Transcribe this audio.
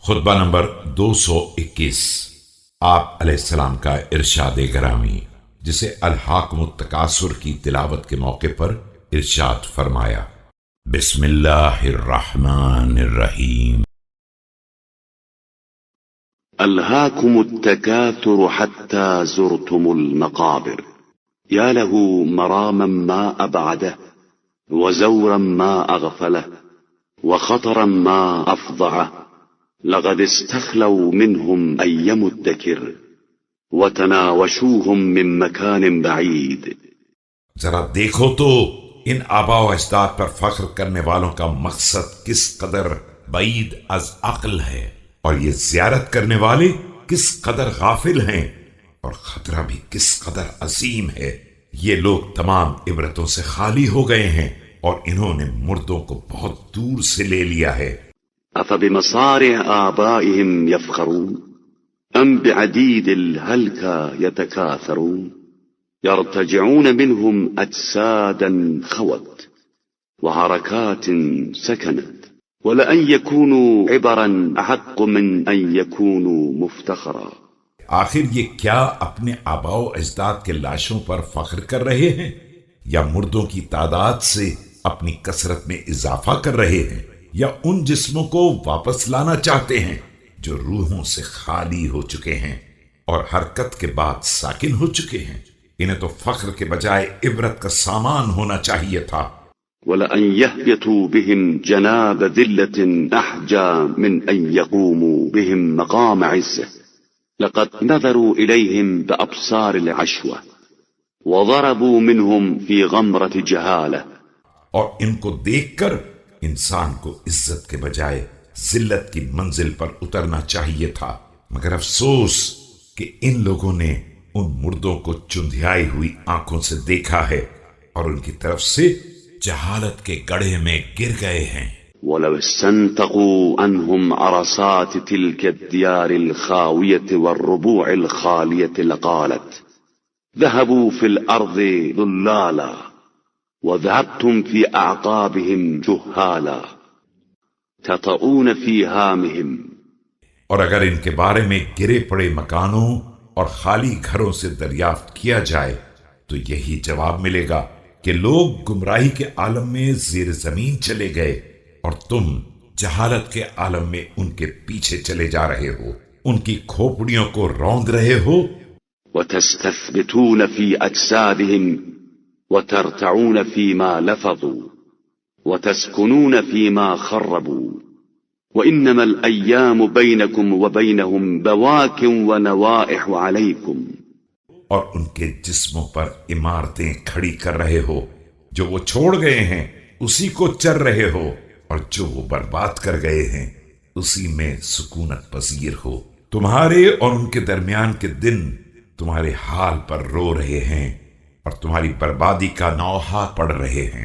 خطبہ نمبر 221 آپ علیہ السلام کا ارشاد گرامی، جسے الحاکم التکاثر کی تلاوت کے موقع پر ارشاد فرمایا۔ بسم اللہ الرحمن الرحیم۔ ألهاكم التكاثر حتى زرتم المقابر يا له مراما ما أبعده وزورا ما أغفله وخطرا ما أفضعه لقد استخلوا منهم أي مدكر وتناوشوهم من مكان بعيد۔ ذرا دیکھو تو ان آبا و اجداد پر فخر کرنے والوں کا مقصد کس قدر بعید از عقل ہے، اور یہ زیارت کرنے والے کس قدر غافل ہیں، اور خطرہ بھی کس قدر عظیم ہے۔ یہ لوگ تمام عبرتوں سے خالی ہو گئے ہیں، اور انہوں نے مردوں کو بہت دور سے لے لیا ہے۔ أفبمصارع آبائهم يفخرون أم بعديد الهلكى يتكاثرون يرتجعون منهم أجسادا خوت وحركات سكنت ولأن يكونوا عبرا أحق من أن يكونوا مفتخرا۔ آخر یہ کیا اپنے آباء و اجداد کے لاشوں پر فخر کر رہے ہیں، یا مردوں کی تعداد سے اپنی کثرت میں اضافہ کر رہے ہیں، یا ان جسموں کو واپس لانا چاہتے ہیں جو روحوں سے خالی ہو چکے ہیں اور حرکت کے بعد ساکن ہو چکے ہیں؟ انہیں تو فخر کے بجائے عبرت کا سامان ہونا چاہیے تھا۔ ولأن يهبطوا بهم جناب ذلة أحجى من أن يقوموا بهم مقام عزة لقد نظروا إليهم بأبصار العشوة وضربوا منهم في غمرة جهالة۔ اور ان کو دیکھ کر انسان کو عزت کے بجائے ذلت کی منزل پر اترنا چاہیے تھا، مگر افسوس کہ ان لوگوں نے ان مردوں کو چندھیائی ہوئی آنکھوں سے دیکھا ہے اور ان کی طرف سے جہالت کے گڑھے میں گر گئے ہیں۔ ولو استنتقوا عنهم عرصات تلك الديار الخاوية والربوع الخالية لقالت ذهبوا في الأرض ضلالا وذهبتم في أعقابهم جهالا تطؤون في هامهم۔ اور اگر ان کے بارے میں گرے پڑے مکانوں اور خالی گھروں سے دریافت کیا جائے تو یہی جواب ملے گا کہ لوگ گمراہی کے عالم میں زیر زمین چلے گئے اور تم جہالت کے عالم میں ان کے پیچھے چلے جا رہے ہو، ان کی کھوپڑیوں کو روند رہے ہو۔ وتستثبتون في أجسادهم وترتعون فيما لفظوا وتسكنون فيما خربوا وإنما الأيام بينكم وبينهم بواك ونوائح عليكم۔ اور ان کے جسموں پر عمارتیں کھڑی کر رہے ہو، جو وہ چھوڑ گئے ہیں اسی کو چر رہے ہو، اور جو وہ برباد کر گئے ہیں اسی میں سکونت پذیر ہو۔ تمہارے اور ان کے درمیان کے دن تمہارے حال پر رو رہے ہیں اور تمہاری بربادی کا نوحہ پڑھ رہے ہیں۔